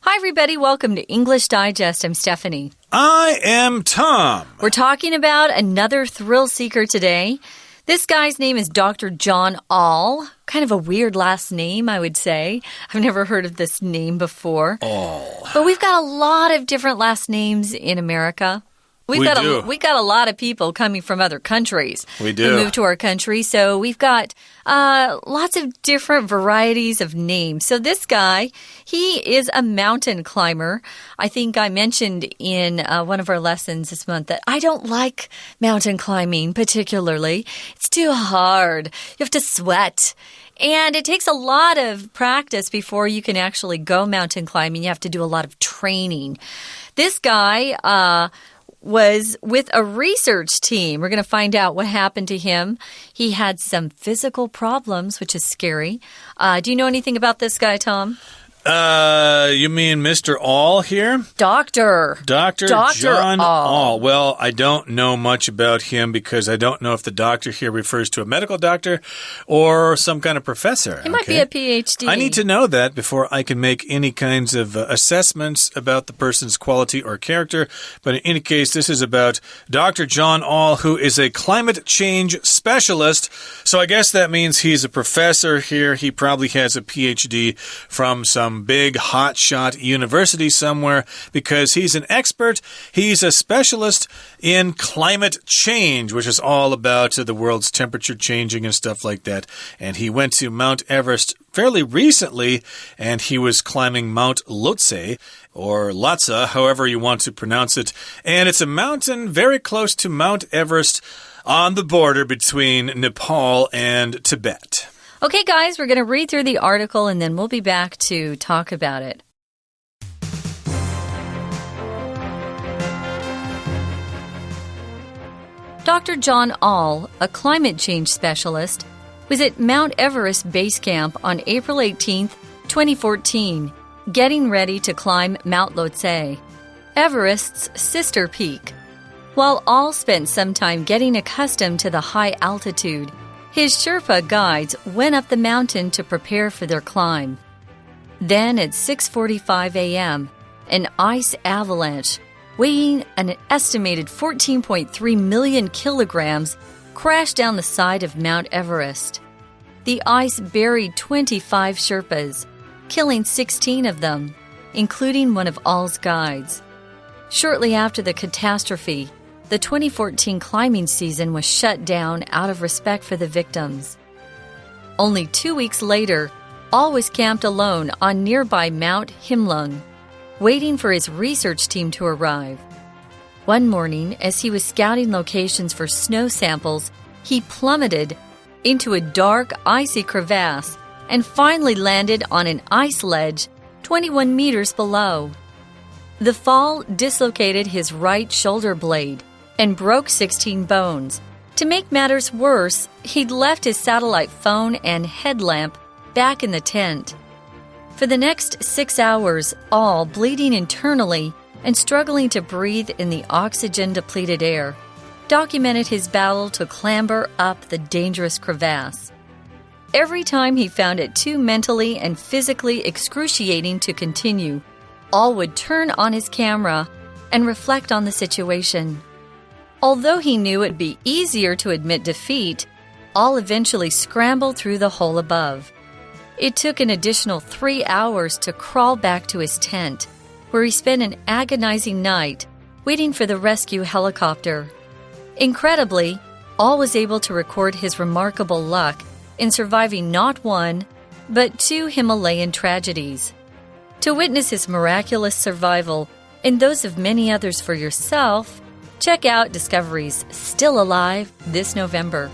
Hi, everybody. Welcome to English Digest. I'm Stephanie. I am Tom. We're talking about another thrill seeker today. This guy's name is Dr. John All. Kind of a weird last name, I would say. I've never heard of this name before. All. But we've got a lot of different last names in America. We've got a lot of people coming from other countries. We do. Who move to our country. So we've got lots of different varieties of names. So this guy, he is a mountain climber. I think I mentioned in one of our lessons this month that I don't like mountain climbing particularly. It's too hard. You have to sweat. And it takes a lot of practice before you can actually go mountain climbing. You have to do a lot of training. This guy was with a research team. We're going to find out what happened to him. He had some physical problems, which is scary. Do you know anything about this guy, Tom? You mean Mr. All here? Dr. John All. Well, I don't know much about him because I don't know if the doctor here refers to a medical doctor or some kind of professor. He might be a PhD. I need to know that before I can make any kinds of assessments about the person's quality or character. But in any case, this is about Dr. John All, who is a climate change specialist. So I guess that means he's a professor here. He probably has a PhD from some big hotshot university somewhere because he's an expert. He's a specialist in climate change, which is all about the world's temperature changing and stuff like that. And he went to Mount Everest fairly recently, and he was climbing Mount Lhotse, or Lhasa, however you want to pronounce it. And it's a mountain very close to Mount Everest on the border between Nepal and Tibet. Okay, guys, we're going to read through the article and then we'll be back to talk about it. Dr. John All, a climate change specialist, was at Mount Everest Base Camp on April 18, 2014, getting ready to climb Mount Lhotse, Everest's sister peak. While All spent some time getting accustomed to the high altitude, his Sherpa guides went up the mountain to prepare for their climb. Then at 6:45 a.m., an ice avalanche weighing an estimated 14.3 million kilograms crashed down the side of Mount Everest. The ice buried 25 Sherpas, killing 16 of them, including one of All's guides. Shortly after the catastrophe, the 2014 climbing season was shut down out of respect for the victims. Only 2 weeks later, All was camped alone on nearby Mount Himlung, waiting for his research team to arrive. One morning, as he was scouting locations for snow samples, he plummeted into a dark, icy crevasse and finally landed on an ice ledge 21 meters below. The fall dislocated his right shoulder blade and broke 16 bones. To make matters worse, he'd left his satellite phone and headlamp back in the tent. For the next 6 hours, All, bleeding internally and struggling to breathe in the oxygen-depleted air, documented his battle to clamber up the dangerous crevasse. Every time he found it too mentally and physically excruciating to continue, All would turn on his camera and reflect on the situation. Although he knew it'd be easier to admit defeat, All eventually scrambled through the hole above. It took an additional 3 hours to crawl back to his tent, where he spent an agonizing night waiting for the rescue helicopter. Incredibly, All was able to record his remarkable luck in surviving not one, but 2 Himalayan tragedies. To witness his miraculous survival and those of many others for yourself, check out Discovery's Still Alive this November.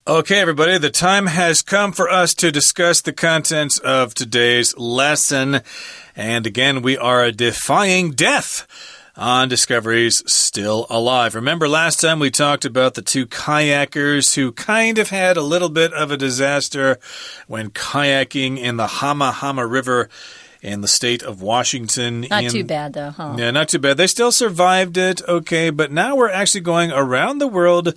Okay, everybody, the time has come for us to discuss the contents of today's lesson. And again, we are defying death on Discovery's Still Alive. Remember last time we talked about the 2 kayakers who kind of had a little bit of a disaster when kayaking in the Hama River in the state of Washington. Not too bad, though, huh? Yeah, not too bad. They still survived it, okay, but now we're actually going around the world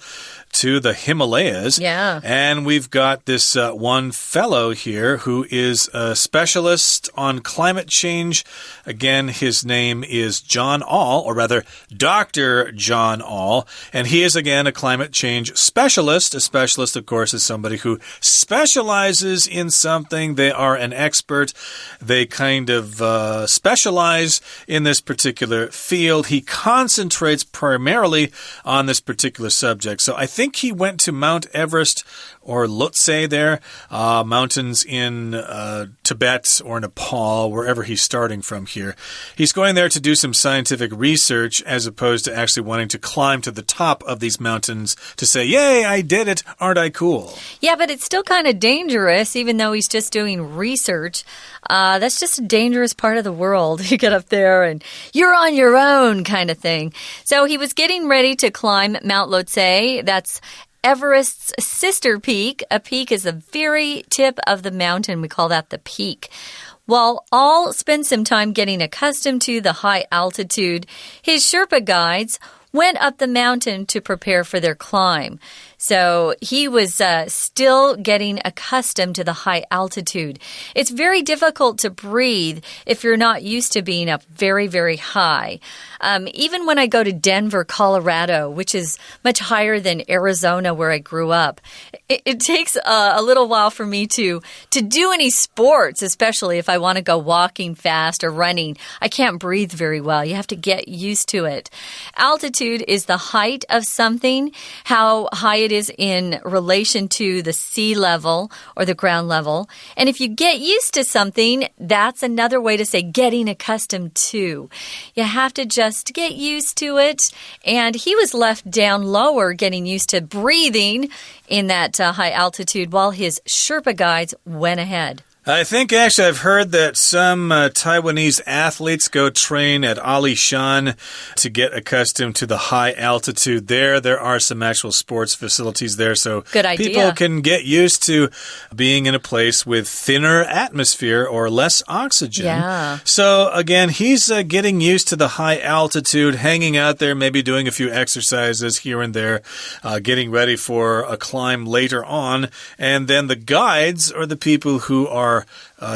to the Himalayas. Yeah. And we've got this one fellow here who is a specialist on climate change. Again, his name is John All, or rather, Dr. John All. And he is, again, a climate change specialist. A specialist, of course, is somebody who specializes in something. They are an expert. They kind of specialize in this particular field. He concentrates primarily on this particular subject. So I think he went to Mount Everest or Lhotse there, mountains in Tibet or Nepal, wherever he's starting from here. He's going there to do some scientific research as opposed to actually wanting to climb to the top of these mountains to say, yay, I did it, aren't I cool? Yeah, but it's still kind of dangerous, even though he's just doing research. That's just a dangerous part of the world. You get up there and you're on your own kind of thing. So he was getting ready to climb Mount Lhotse. That's Everest's sister peak. A peak is the very tip of the mountain. We call that the peak. While All spent some time getting accustomed to the high altitude, his Sherpa guides went up the mountain to prepare for their climb. So he was still getting accustomed to the high altitude. It's very difficult to breathe if you're not used to being up very, very high. Even when I go to Denver, Colorado, which is much higher than Arizona where I grew up, it takes a little while for me to do any sports, especially if I want to go walking fast or running. I can't breathe very well. You have to get used to it. Altitude is the height of something, how high it is in relation to the sea level or the ground level. And if you get used to something, that's another way to say getting accustomed to. You have to just get used to it. And he was left down lower, getting used to breathing in that high altitude while his Sherpa guides went ahead. I think actually I've heard that some Taiwanese athletes go train at Alishan to get accustomed to the high altitude there. There are some actual sports facilities there, so good idea. People can get used to being in a place with thinner atmosphere or less oxygen. Yeah. So again, he's getting used to the high altitude, hanging out there, maybe doing a few exercises here and there, getting ready for a climb later on. And then the guides, or the people who are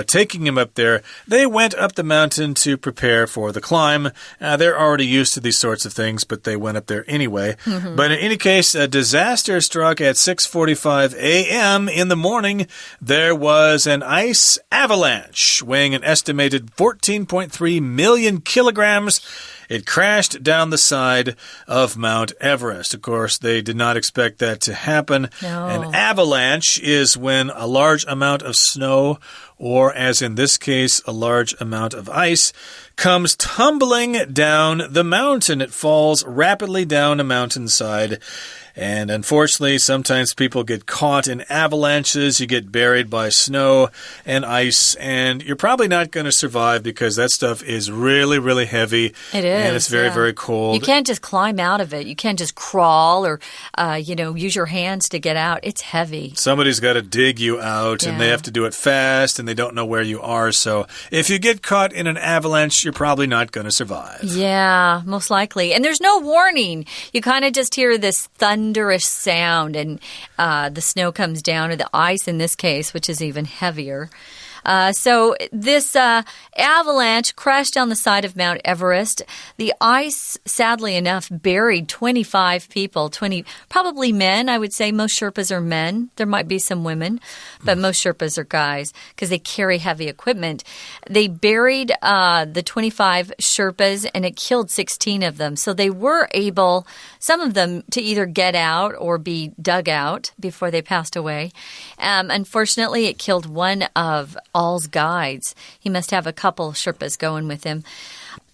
taking him up there, they went up the mountain to prepare for the climb. They're already used to these sorts of things, but they went up there anyway. But in any case, a disaster struck at 6:45 a.m. in the morning. There was an ice avalanche weighing an estimated 14.3 million kilograms. It crashed down the side of Mount Everest. Of course, they did not expect that to happen. No. An avalanche is when a large amount of snow, or as in this case, a large amount of ice, comes tumbling down the mountain. It falls rapidly down a mountainside. And unfortunately, sometimes people get caught in avalanches. You get buried by snow and ice, and you're probably not going to survive because that stuff is really, really heavy. It is. And it's very, very cold. You can't just climb out of it. You can't just crawl or, use your hands to get out. It's heavy. Somebody's got to dig you out, and they have to do it fast, and they don't know where you are. So if you get caught in an avalanche, you're probably not going to survive. Yeah, most likely. And there's no warning. You kind of just hear this thunderous sound, and the snow comes down, or the ice in this case, which is even heavier. So this avalanche crashed down the side of Mount Everest. The ice, sadly enough, buried 25 people, 20 probably men. I would say most Sherpas are men. There might be some women, but most Sherpas are guys because they carry heavy equipment. They buried the 25 Sherpas, and it killed 16 of them. So they were able, some of them, to either get out or be dug out before they passed away. Unfortunately, it killed one of All's guides. He must have a couple Sherpas going with him.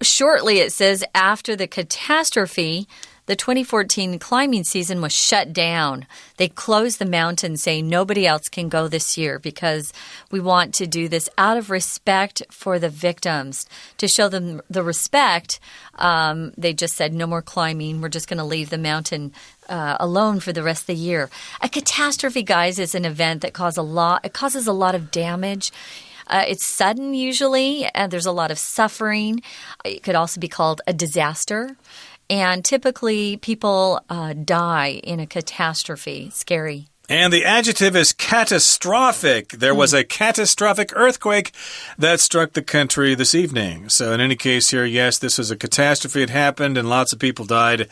Shortly, it says, after the catastrophe, the 2014 climbing season was shut down. They closed the mountain, saying nobody else can go this year because we want to do this out of respect for the victims. To show them the respect, they just said no more climbing. We're just going to leave the mountain alone for the rest of the year. A catastrophe, guys, is an event that causes a lot of damage. It's sudden usually, and there's a lot of suffering. It could also be called a disaster. And typically people die in a catastrophe. Scary. And the adjective is catastrophic. There was a catastrophic earthquake that struck the country this evening. So in any case here, yes, this was a catastrophe. It happened and lots of people died.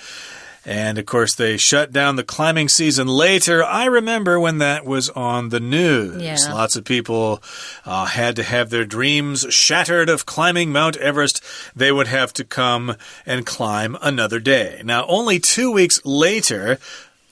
And, of course, they shut down the climbing season later. I remember when that was on the news. Yeah. Lots of people had to have their dreams shattered of climbing Mount Everest. They would have to come and climb another day. Now, only 2 weeks later,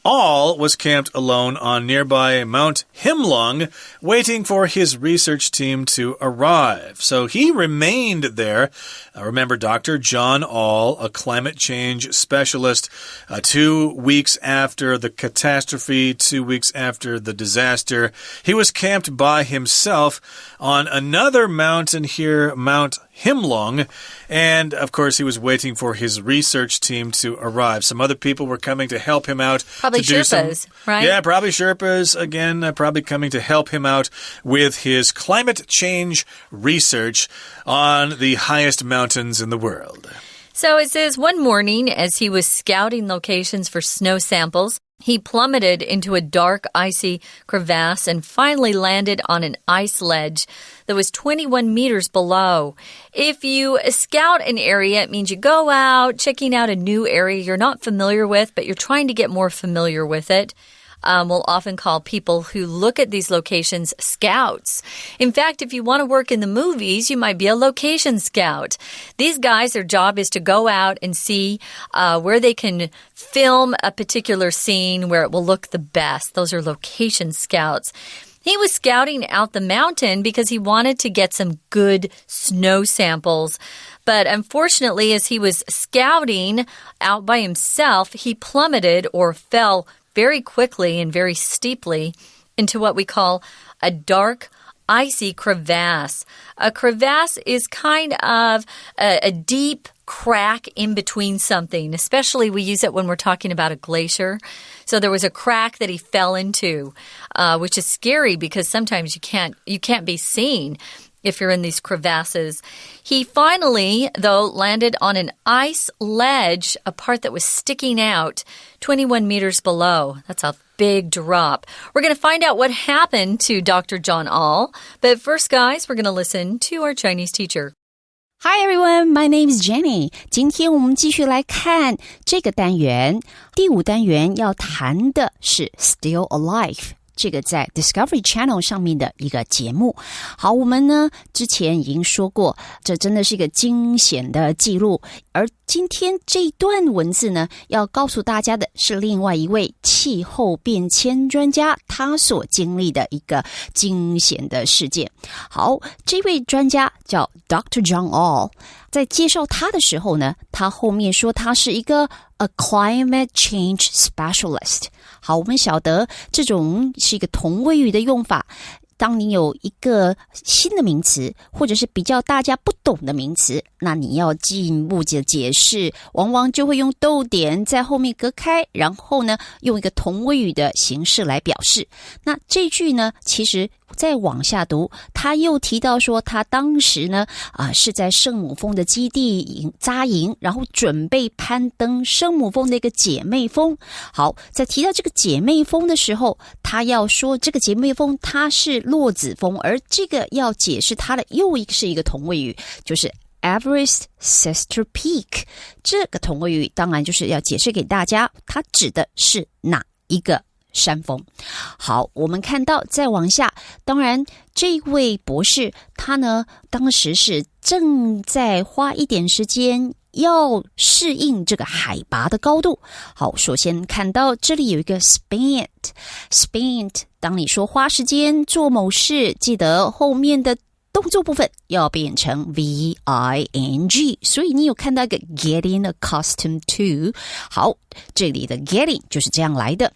All was camped alone on nearby Mount Himlong, waiting for his research team to arrive. So he remained there. Remember, Dr. John All, a climate change specialist, 2 weeks after the catastrophe, 2 weeks after the disaster, he was camped by himself on another mountain here, Mount Himlong, and of course he was waiting for his research team to arrive. Some other people were coming to help him out. Probably Sherpas, right? Yeah, probably Sherpas, again, probably coming to help him out with his climate change research on the highest mountains in the world. So it says, one morning as he was scouting locations for snow samples, he plummeted into a dark, icy crevasse and finally landed on an ice ledge that was 21 meters below. If you scout an area, it means you go out, checking out a new area you're not familiar with, but you're trying to get more familiar with it. We'll often call people who look at these locations scouts. In fact, if you want to work in the movies, you might be a location scout. These guys, their job is to go out and see where they can film a particular scene where it will look the best. Those are location scouts. He was scouting out the mountain because he wanted to get some good snow samples. But unfortunately, as he was scouting out by himself, he plummeted or fell very quickly and very steeply into what we call a dark, icy crevasse. A crevasse is kind of a deep crack in between something. Especially we use it when we're talking about a glacier. So there was a crack that he fell into, which is scary because sometimes you can't be seen if you're in these crevasses. He finally, though, landed on an ice ledge, a part that was sticking out 21 meters below. That's a big drop. We're going to find out what happened to Dr. John All. But first, guys, we're going to listen to our Chinese teacher. Hi everyone, my name is Jenny. 今天我们继续来看这个单元。第5单元要谈的是 Still Alive。这个在 Discovery Channel 上面的一个节目。好，我们呢之前已经说过，这真的是一个惊险的记录。而今天这一段文字呢，要告诉大家的是另外一位气候变迁专家他所经历的一个惊险的事件。好，这位专家叫 Dr. John All。在介绍他的时候呢，他后面说他是一个 a climate change specialist。好，我们晓得这种是一个同位语的用法。当你有一个新的名词，或者是比较大家不懂的名词，那你要进一步的解释，往往就会用逗点在后面隔开，然后呢，用一个同位语的形式来表示。那这句呢，其实再往下读，他又提到说，他当时呢，是在圣母峰的基地扎营，然后准备攀登圣母峰的一个姐妹峰。好，在提到这个姐妹峰的时候，他要说这个姐妹峰它是落子峰，而这个要解释它的又是一个同位语，就是 Everest Sister Peak。这个同位语当然就是要解释给大家，它指的是哪一个山峰。好，我们看到再往下，当然这位博士他呢当时是正在花一点时间要适应这个海拔的高度。好，首先看到这里有一个 spent， 当你说花时间做某事，记得后面的动作部分要变成 V-I-N-G， 所以你有看到一个 getting accustomed to。 好，这里的 getting 就是这样来的。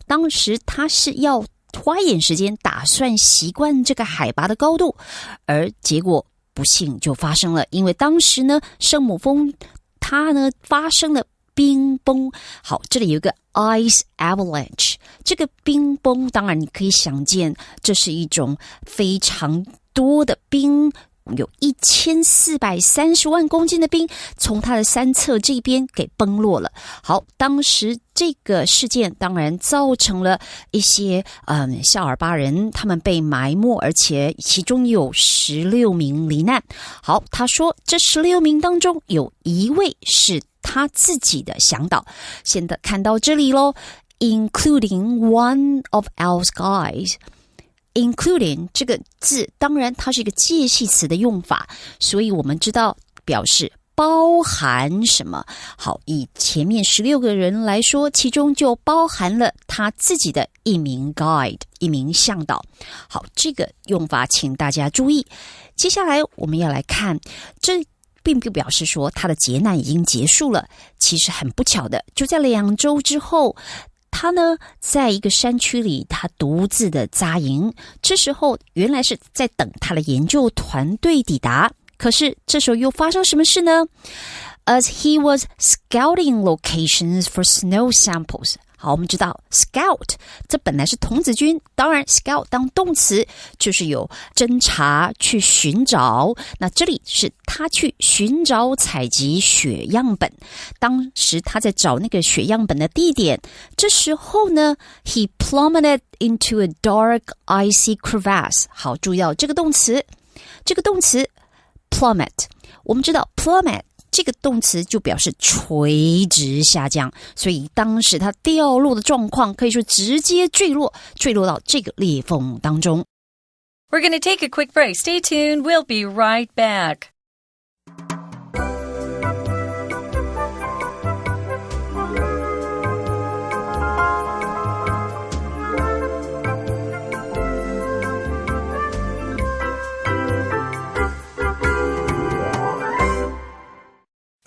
当时他是要花一点时间打算习惯这个海拔的高度，而结果不幸就发生了，因为当时呢圣母峰它呢发生了冰崩。好，这里有一个 ice avalanche， 这个冰崩当然你可以想见，这是一种非常多的冰，有1430万公斤的冰从它的三侧这边给崩落了。好，当时这个事件当然造成了一些夏尔巴人他们被埋没，而且其中有16名罹难。好，他说这16名当中有1位是他自己的向导。现在看到这里咯， including one of our guys。Including 这个字当然它是一个介系词的用法，所以我们知道表示包含什么。好，以前面16个人来说，其中就包含了他自己的一名 guide， 一名向导。好，这个用法请大家注意。接下来我们要来看，这并不表示说他的劫难已经结束了，其实很不巧的，就在2周之后，他呢，在一个山区里，他独自的扎营。这时候，原来是在等他的研究团队抵达。可是，这时候又发生什么事呢？ As he was scouting locations for snow samples。好，我们知道 scout 这本来是童子军，当然 scout 当动词就是有侦查去寻找，那这里是他去寻找采集血样本。当时他在找那个血样本的地点，这时候呢 he plummeted into a dark icy crevasse。 好，注意到这个动词 plummet， 我们知道 plummet这个动词就表示垂直下降，所以当时它掉落的状况可以说直接坠落到这个裂缝当中。 We're going to take a quick break. Stay tuned. We'll be right back.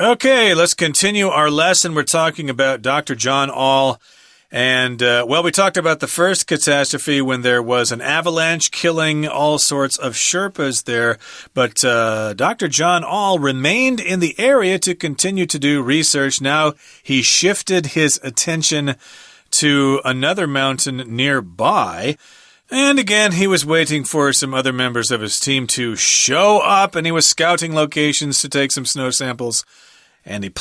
Okay, let's continue our lesson. We're talking about Dr. John All. And, we talked about the first catastrophe when there was an avalanche killing all sorts of Sherpas there. But Dr. John All remained in the area to continue to do research. Now he shifted his attention to another mountain nearby. And again, he was waiting for some other members of his team to show up, and he was scouting locations to take some snow samples.And he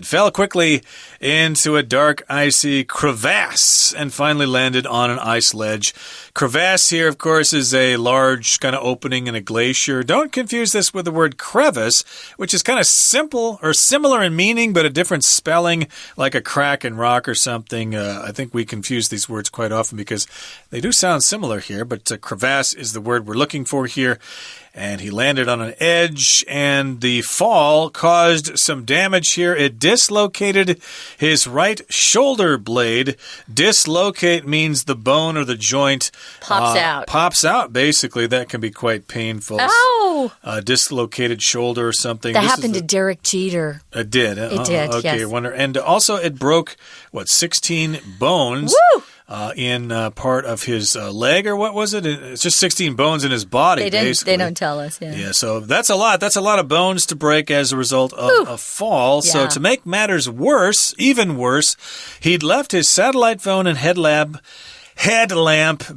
fell quickly into a dark, icy crevasse, and finally landed on an ice ledge. Crevasse here, of course, is a large kind of opening in a glacier. Don't confuse this with the word crevice, which is kind of simple or similar in meaning, but a different spelling, like a crack in rock or something. I think we confuse these words quite often because they do sound similar here, but crevasse is the word we're looking for here.And he landed on an edge, and the fall caused some damage here. It dislocated his right shoulder blade. Dislocate means the bone or the joint pops out. Pops out, basically. That can be quite painful. Ow! Dislocated shoulder or something. That happened to Derek Jeter. It did. It did, okay, yes. Wonder. And also it broke, 16 bones. Woo!in part of his leg, or what was it? It's just 16 bones in his body, basically. They don't tell us, Yeah, so that's a lot. That's a lot of bones to break as a result of a fall. Yeah. So to make matters worse, even worse, he'd left his satellite phone and headlamp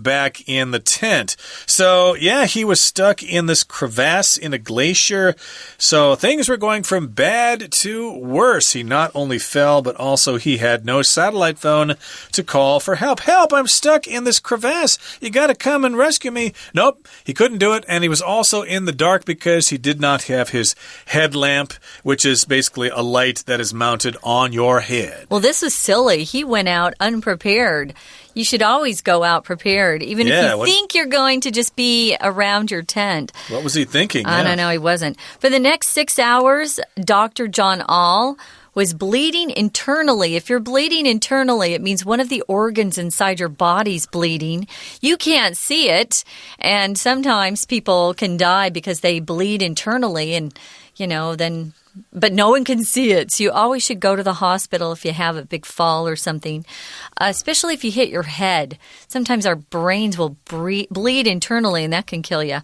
back in the tent. So, yeah, he was stuck in this crevasse in a glacier. So things were going from bad to worse. He not only fell, but also he had no satellite phone to call for help. Help, I'm stuck in this crevasse. You got to come and rescue me. Nope, he couldn't do it. And he was also in the dark because he did not have his headlamp, which is basically a light that is mounted on your head. Well, this was silly. He went out unprepared.You should always go out prepared, even if you think you're going to just be around your tent. What was he thinking? I don't know, he wasn't. For the next 6 hours, Dr. John All was bleeding internally. If you're bleeding internally, it means one of the organs inside your body's bleeding. You can't see it, and sometimes people can die because they bleed internally, and but no one can see it. So you always should go to the hospital if you have a big fall or something, especially if you hit your head. Sometimes our brains will bleed internally, and that can kill you.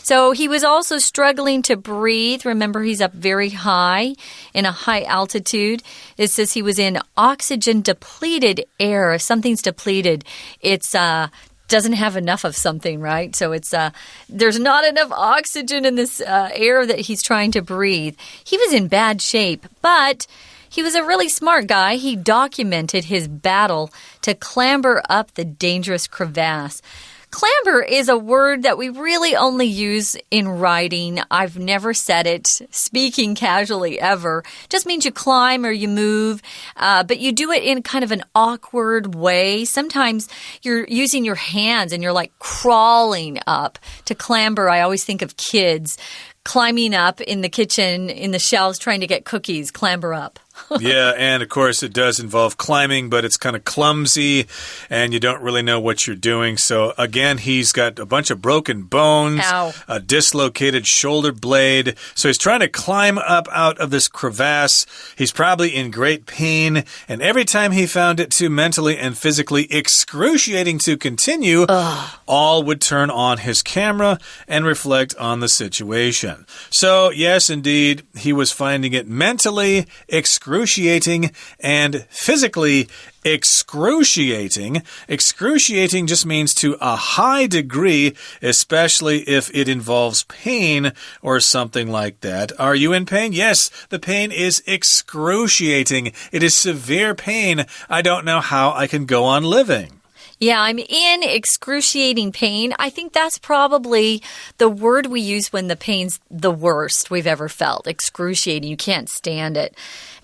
So he was also struggling to breathe. Remember, he's up very high in a high altitude. It says he was in oxygen-depleted air. If something's depleted, it's doesn't have enough of something, right? So there's not enough oxygen in this air that he's trying to breathe. He was in bad shape, but he was a really smart guy. He documented his battle to clamber up the dangerous crevasse. Clamber is a word that we really only use in writing. I've never said it speaking casually ever. Just means you climb or you move, but you do it in kind of an awkward way. Sometimes you're using your hands and you're like crawling up. To clamber, I always think of kids climbing up in the kitchen, in the shelves, trying to get cookies, clamber up. Yeah, and of course it does involve climbing, but it's kind of clumsy and you don't really know what you're doing. So again, he's got a bunch of broken bones, a dislocated shoulder blade. So he's trying to climb up out of this crevasse. He's probably in great pain, and every time he found it too mentally and physically excruciating to continue, All would turn on his camera and reflect on the situation. So yes, indeed, he was finding it mentally excruciating and physically excruciating. Excruciating just means to a high degree, especially if it involves pain or something like that. Are you in pain? Yes, the pain is excruciating. It is severe pain. I don't know how I can go on living. Yeah, I'm in excruciating pain. I think that's probably the word we use when the pain's the worst we've ever felt. Excruciating. You can't stand it.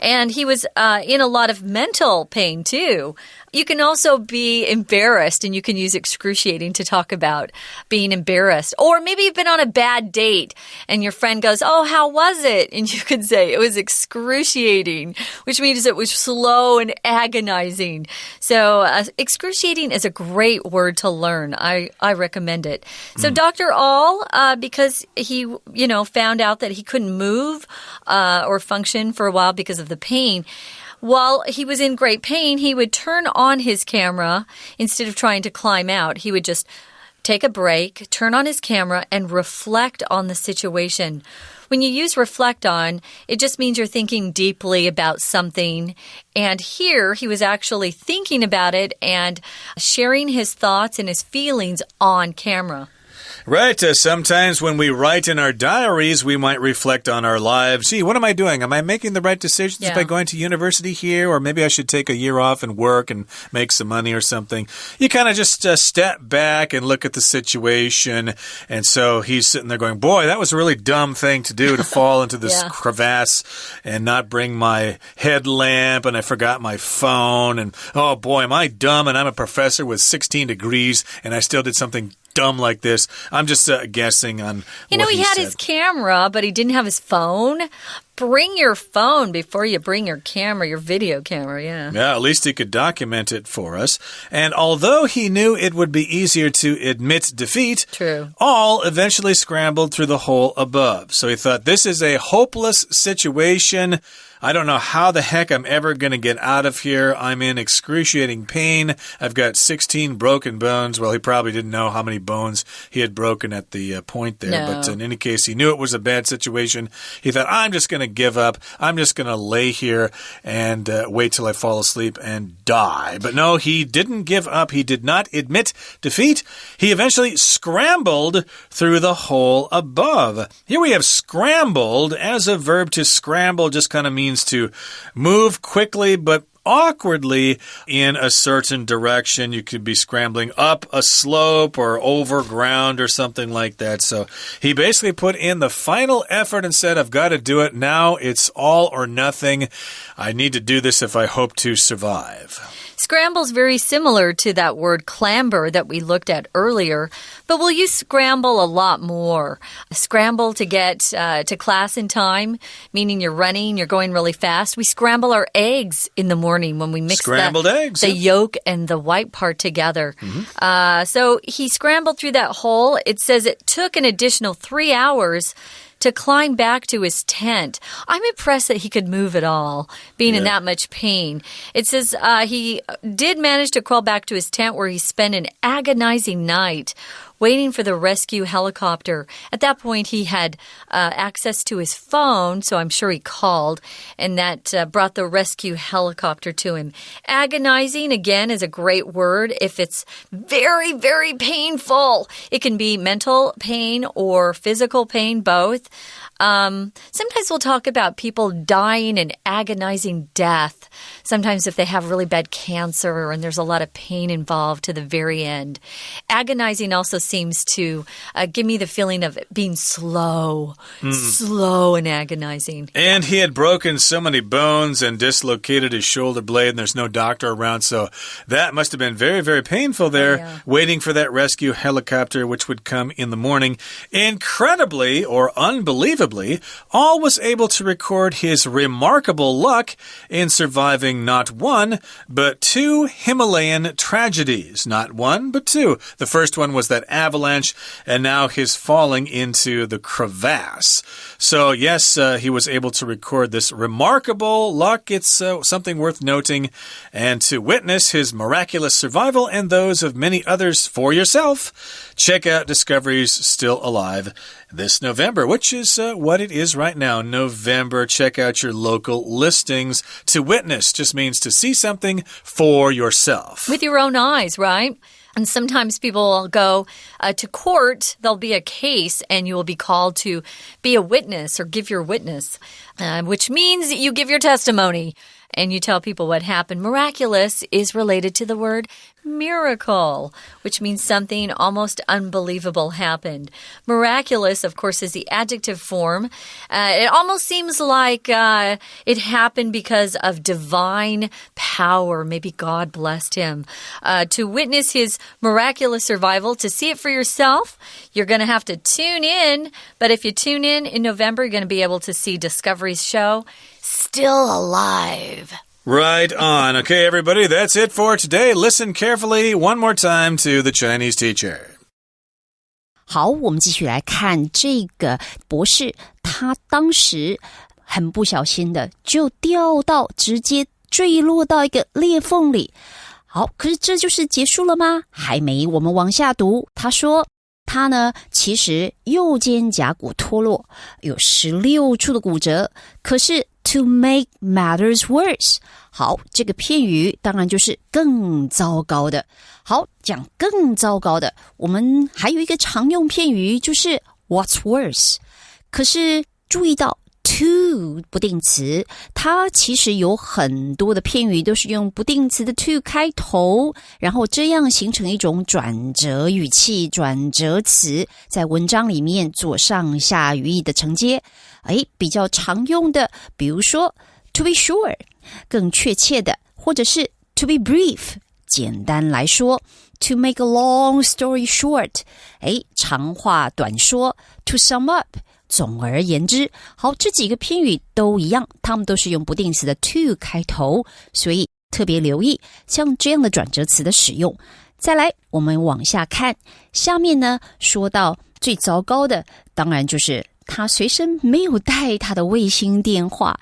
And he was in a lot of mental pain, too. You can also be embarrassed, and you can use excruciating to talk about being embarrassed. Or maybe you've been on a bad date, and your friend goes, "Oh, how was it?" And you could say, "It was excruciating," which means it was slow and agonizing. So excruciating is a great word to learn. I recommend it. So Dr. All, because he, found out that he couldn't move or function for a while because of the pain, while he was in great pain, he would turn on his camera instead of trying to climb out. He would just take a break, turn on his camera, and reflect on the situation. When you use reflect on, it just means you're thinking deeply about something. And here, he was actually thinking about it and sharing his thoughts and his feelings on camera. Right. Sometimes when we write in our diaries, we might reflect on our lives. Gee, what am I doing? Am I making the right decisions by going to university here? Or maybe I should take a year off and work and make some money or something. You kind of just step back and look at the situation. And so he's sitting there going, boy, that was a really dumb thing to do, to fall into this crevasse and not bring my headlamp, and I forgot my phone. And oh boy, am I dumb, and I'm a professor with 16 degrees and I still did something dumb like this. I'm just guessing on what he had said. his camera, but he didn't have his phone. Bring your phone before you bring your camera, your video camera, yeah. Yeah, at least he could document it for us. And although he knew it would be easier to admit defeat, All eventually scrambled through the hole above. So he thought, this is a hopeless situation. I don't know how the heck I'm ever going to get out of here. I'm in excruciating pain. I've got 16 broken bones. Well, he probably didn't know how many bones he had broken at the point there. No. But in any case, he knew it was a bad situation. He thought, I'm just going to give up. I'm just going to lay here and wait till I fall asleep and die. But no, he didn't give up. He did not admit defeat. He eventually scrambled through the hole above. Here we have scrambled. As a verb, to scramble just kind of means to move quickly but awkwardly in a certain direction. You could be scrambling up a slope or over ground or something like that. So he basically put in the final effort and said, I've got to do it now. It's all or nothing. I need to do this if I hope to survive. Scramble's very similar to that word clamber that we looked at earlier, but we'll use scramble a lot more. Scramble to get to class in time, meaning you're running, you're going really fast. We scramble our eggs in the morning when we mix the yolk and the white part together. So he scrambled through that hole. It says it took an additional 3 hours to climb back to his tent. I'm impressed that he could move at all, being in that much pain. It says he did manage to crawl back to his tent where he spent an agonizing night waiting for the rescue helicopter. At that point, he had access to his phone, so I'm sure he called, and that brought the rescue helicopter to him. Agonizing, again, is a great word if it's very, very painful. It can be mental pain or physical pain, both. Sometimes we'll talk about people dying an agonizing death. Sometimes if they have really bad cancer and there's a lot of pain involved to the very end. Agonizing also seems to give me the feeling of it being slow. Slow and agonizing. And he had broken so many bones and dislocated his shoulder blade, and there's no doctor around, so that must have been very, very painful there, waiting for that rescue helicopter, which would come in the morning. Incredibly, or unbelievably, All was able to record his remarkable luck in surviving not one, but two Himalayan tragedies. Not one, but two. The first one was that avalanche, and now his falling into the crevasse. So, yes, he was able to record this remarkable luck. It's something worth noting. And to witness his miraculous survival and those of many others for yourself, check out Discovery's Still Alive this November, which is what it is right now, November. Check out your local listings. To witness just means to see something for yourself. With your own eyes, right? And sometimes people will go to court. There'll be a case and you will be called to be a witness or give your witness, which means you give your testimony and you tell people what happened. Miraculous is related to the word miracle, which means something almost unbelievable happened. Miraculous, of course, is the adjective form. It almost seems like it happened because of divine power. Maybe God blessed him. To witness his miraculous survival, to see it for yourself, you're going to have to tune in. But if you tune in November, you're going to be able to see Discovery's show, Still Alive. Right on. Okay, everybody, that's it for today. Listen carefully one more time to the Chinese teacher. 好，我们继续来看这个博士，他当时很不小心的就掉到，直接坠落到一个裂缝里。好，可是这就是结束了吗？还没，我们往下读。他说他呢，其实右肩胛骨脱落，有16处的骨折，可是To make matters worse. 好，这个片语当然就是更糟糕的。好，讲更糟糕的，我们还有一个常用片语就是 what's worse。可是注意到 to 不定词，它其实有很多的片语都是用不定词的 to 开头，然后这样形成一种转折语气、转折词，在文章里面做上下语义的承接。比较常用的，比如说 to be sure， 更确切的，或者是 to be brief。简单来说 to make a long story short， 长话短说 to sum up， 总而言之。好，这几个片语都一样，它们都是用不定词的 to 开头，所以特别留意像这样的转折词的使用。再来，我们往下看，下面呢说到最糟糕的，当然就是他随身没有带他的卫星电话，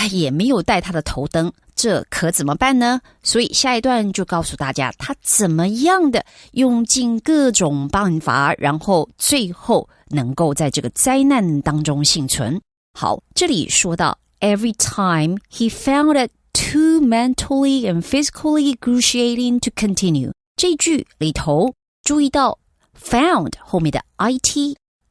也没有带他的头灯，这可怎么办呢？所以下一段就告诉大家他怎么样的用尽各种办法，然后最后能够在这个灾难当中幸存。好，这里说到 Every time he found it too mentally and physically excruciating to continue， 这句里头注意到 found 后面的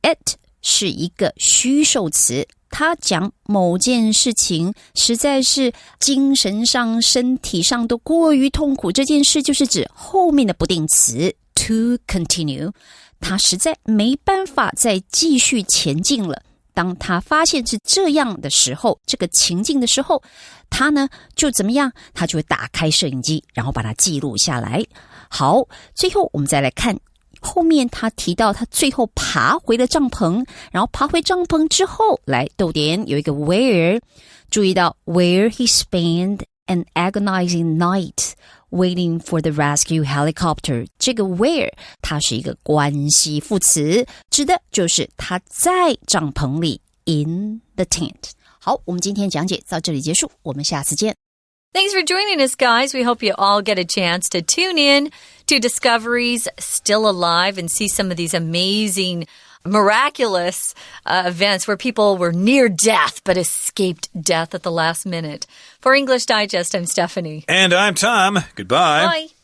it 是一个虚受词，它讲某件事情实在是精神上、身体上都过于痛苦，这件事就是指后面的不定词 to continue， 他实在没办法再继续前进了。当他发现是这样的时候，这个情境的时候，他呢就怎么样？他就会打开摄影机，然后把它记录下来。好，最后我们再来看后面他提到他最后爬回了帐篷，然后爬回帐篷之后，来逗点有一个 where， 注意到 where he spent an agonizing night waiting for the rescue helicopter， 这个 where 它是一个关系副词，指的就是他在帐篷里 in the tent. 好，我们今天讲解到这里结束，我们下次见。Thanks for joining us, guys. We hope you all get a chance to tune in to Discovery's Still Alive and see some of these amazing, miraculous events where people were near death but escaped death at the last minute. For English Digest, I'm Stephanie. And I'm Tom. Goodbye. Bye.